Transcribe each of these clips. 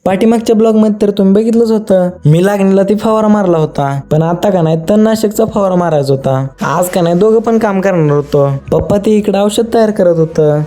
पाठीमागच्या ब्लॉग मध्ये तर तुम्ही बघितलंच होतं, मी लागणीला ती फवारा मारला होता, पण आता का नाही तणनाशकचा फवारा मारायचा होता. आज का नाही दोघं पण काम करणार होतो. पप्पा ती इकडे औषध तयार करत होतं.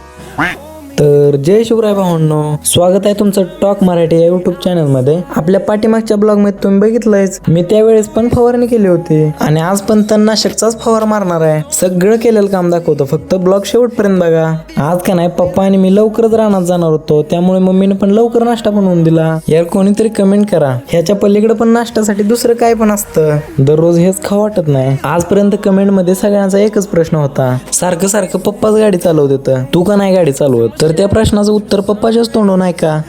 तर जय शिवराय भावांनो, स्वागत आहे तुमचं टॉक मराठी या युट्यूब चॅनल मध्ये. आपल्या पाठीमागच्या ब्लॉग मध्ये तुम्ही बघितलंयच, मी त्यावेळेस पण फवारणी केली होती आणि आज पण तणनाशकचाच फवारा मारणार आहे. सगळं केलेलं काम दाखवतो, फक्त ब्लॉग शेवटपर्यंत बघा. आज का नाही पप्पा आणि मी लवकरच रानात जाणार होतो, त्यामुळे मम्मीने पण लवकर नाश्ता बनवून दिला. यार कोणीतरी कमेंट करा, ह्याच्या पलीकडे पण नाश्त्यासाठी दुसरं काय पण असतं, दररोज हेच खाऊ वाटत नाही. आजपर्यंत कमेंट मध्ये सगळ्यांचा एकच प्रश्न होता, सारखं सारखं पप्पाच गाडी चालवत होतं, तू का नाही गाडी चालवत? तर त्या प्रश्नाचं उत्तर पप्पाच्याच तोंडून आहे का?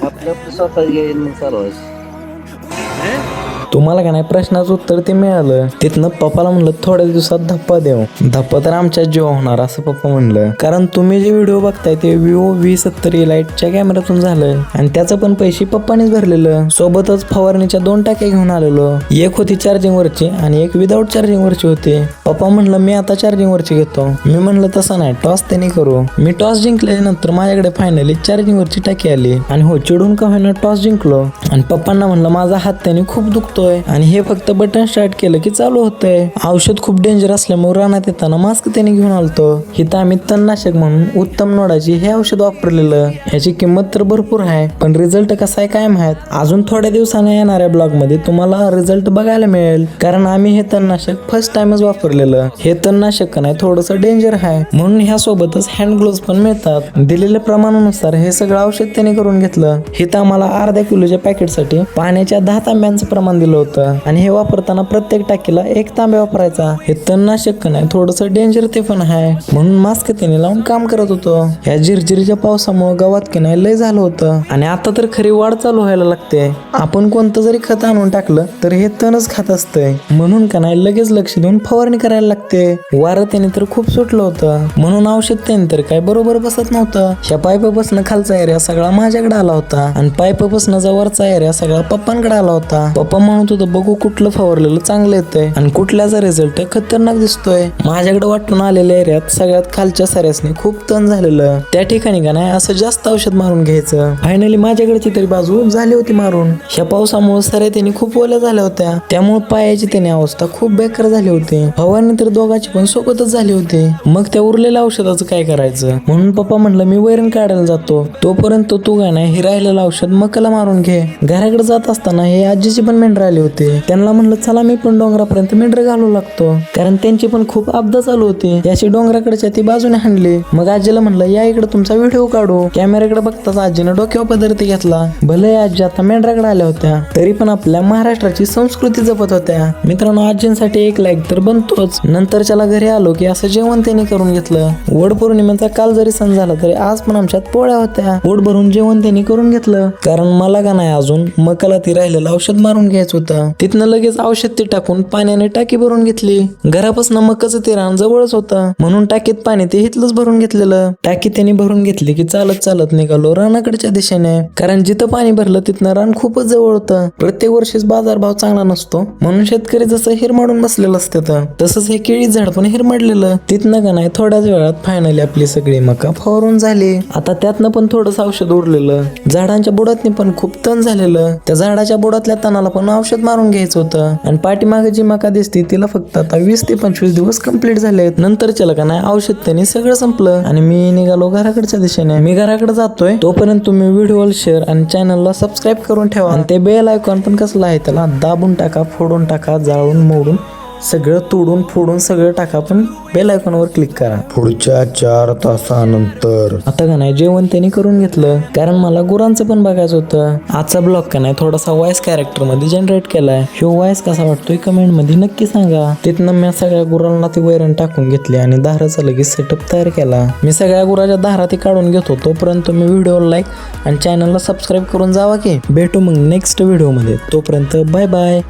तुम्हाला का नाही प्रश्नाचं उत्तर ते मिळालं. तिथनं पप्पाला म्हणलं थोड्या दिवसात धप्पा देऊ. धप्पा तर आमच्याच जीव होणार असं पप्पा म्हणलं, कारण तुम्ही जे व्हिडिओ बघताय ते विवो V70 लाईटच्या कॅमेऱ्यातून झालं आणि त्याचं पण पैसे पप्पानीच भरलेलं. सोबतच फवारणीच्या 2 टाक्या घेऊन आलेलो, एक होती चार्जिंग वरची आणि एक विदाऊट चार्जिंग वरची होती. पप्पा म्हणलं मी आता चार्जिंग वरची घेतो. मी म्हणलं तसं नाही, टॉस त्यांनी करू. मी टॉस जिंकल्यानंतर माझ्याकडे फायनली चार्जिंग वरची टाकी आली आणि हो चिडून का होईना टॉस जिंकलो. आणि पप्पांना म्हणलं माझा हात त्यांनी खूप दुखतो आणि हे फक्त बटन स्टार्ट केलं की चालू होतंय. औषध खूप डेंजर असल्यामुळे रानात येताना मास्क त्याने घेऊन आलतो. इथं आम्ही तणनाशक म्हणून उत्तम नोडाची हे औषध वापरलेलं. ह्याची किंमत तर भरपूर आहे, पण रिझल्ट कसा आहे काय माहित. अजून थोड्या दिवसाने येणाऱ्या ब्लॉग मध्ये तुम्हाला रिझल्ट बघायला मिळेल, कारण आम्ही हे तणनाशक फर्स्ट टाइमच वापरलेलं. हे तणनाशक नाही थोडंसं डेंजर आहे, म्हणून ह्या सोबतच हँड ग्लोव्स पण मिळतात. दिलेल्या प्रमाणानुसार हे सगळं औषध त्याने करून घेतलं. इथं आम्हाला अर्ध्या किलोच्या पॅकेटसाठी पाण्याच्या 10 तांब्यांचं प्रमाण दिलं होतं आणि हे वापरताना प्रत्येक टाकीला 1 तांब्या वापरायचा. हे तणनाशक नाही थोडंसं डेंजर ते पण आहे, म्हणून मास्क त्याने लावून काम करत होतो. ह्या झिरझिरीच्या पावसामुळे गावात की नाही लय झालं होतं आणि आता तर खरी वाढ चालू व्हायला लागते. आपण कोणतं जरी खत आणून टाकलं तर हे तणच खात असतंय, म्हणून का नाही लगेच लक्ष देऊन फवारणी करायला लागते. वारं त्याने तर खूप सुटलं होतं, म्हणून औषध त्याने तर काय बरोबर बसत नव्हतं. ह्या पाईपापासून खालचा एरिया सगळा माझ्याकडे आला होता आणि पाईपापासून वरचा एरिया सगळा पप्पांकडे आला होता. पप्पा म्हणत होतं बघू कुठलं फवारलेलं चांगलं येतंय आणि कुठल्याचा रिझल्ट खतरनाक दिसतोय. माझ्याकडे वाटून आलेल्या एरियात सगळ्यात खालच्या सऱ्यासनी खूप तण झालेलं. त्या ठिकाणी का नाही असं जास्त औषध मारून घ्यायचं. फायनली माझ्याकडची तरी बाजू झाली होती मारून. ह्या पावसामुळे सऱ्या त्यांनी खूप ओल्या झाल्या होत्या, त्यामुळे पायाची त्याने अवस्था खूप बेकार झाली होती. फवारणी तर दोघांची पण सोबतच झाली होती. मग त्या उरलेल्या औषधाचं काय करायचं, म्हणून पप्पा म्हणलं मी वैरण काढायला जातो, तोपर्यंत तू काय नाही हे राहिलेलं औषध मकाला मारून घे. घराकडे जात असताना हे आजीची पण मेंढर आली होती. त्यांना म्हणलं चला मी पण डोंगरापर्यंत मेंढर घालू लागतो, कारण त्यांची पण खूप आपदा चालू होती. याची डोंगराकडच्या ती बाजूने हाणली. मग आजीला म्हणलं या इकडे तुमचा व्हिडिओ काढू. कॅमेऱ्याकडे बघताच आजीनं डोक्यावर पदरती घेतला. भले आजी आता मेंढराकडे आल्या होत्या, तरी पण आपल्या महाराष्ट्राची संस्कृती जपत होत्या. मित्रांनो आजींसाठी 1 लाईक तर बनतोच. नंतरच्याला घरी आलो की असं जेवण त्यांनी करून घेतलं. वड पौर्णिमेचा काल जरी सण झाला तरी आज पण आमच्यात पोळ्या होत्या. पोट भरून जेवण त्यांनी करून घेतलं, कारण मला का नाही अजून मकाला ती राहिलेलं औषध मारून घ्यायचं होतं. तिथनं लगेच औषध ते टाकून पाण्याने टाकी भरून घेतली. घरापासून मकाचं ते रान जवळच होतं, म्हणून टाकीत पाणी ते इथलंच भरून घेतलेलं. टाकी त्यांनी भरून घेतली की चालत चालत निघालो रानाकडच्या दिशेने, कारण जिथं पाणी भरलं तिथनं रान खूपच जवळ होतं. प्रत्येक वर्षीच बाजारभाव चांगला नसतो, म्हणून शेतकरी जसं हिरमाडून बसलेलं असतं तसंच हे केळी झाड पण हिरमडलेलं. तिथनं का नाही थोड्याच वेळात फायनली आपली सगळी मका फवारून झाली. आता त्यातनं पण थोडंसं औषध उरलेलं. झाडांच्या बुडातनी पण खूप तण झालेलं. त्या झाडाच्या बुडातल्या तणाला पण औषध मारून घ्यायचं होतं. आणि पाठीमागे जी मका दिसते तिला फक्त आता 20 ते 25 दिवस कंप्लीट झालेत. नंतर चला का नाही औषध त्यांनी सगळं संपलं आणि मी निघालो घराकडच्या दिशेने. मी घराकडे जातोय, तोपर्यंत तुम्ही व्हिडिओला शेअर आणि चॅनलला सबस्क्राईब करून ठेवा. आणि ते बेल आयकॉन पण कसलं आहे त्याला दाबून टाका, फोडून टाका, जाळून मोडून सगळं तोडून फोडून सगळं टाका, पण बेल आयकॉनवर क्लिक करा. पुढच्या 4 तासानंतर आता का नाही जेवण त्यांनी करून घेतलं, कारण मला गुरांचं पण बघायचं होतं. आजचा ब्लॉग का नाही थोडासा वॉइस कॅरेक्टर मध्ये जनरेट केलाय. ह्यो वॉइस कसा वाटतोय कमेंट मध्ये नक्की सांगा. तिथनं मी सगळ्या गुरांना ती वैरण टाकून घेतली आणि दाराचा लगेच सेटअप तयार केला. मी सगळ्या गुराच्या दारा ती काढून घेतो, तोपर्यंत तुम्ही व्हिडिओला लाईक आणि चॅनलला सबस्क्राईब करून जावा की. भेटू मग नेक्स्ट व्हिडिओ मध्ये, तोपर्यंत बाय बाय.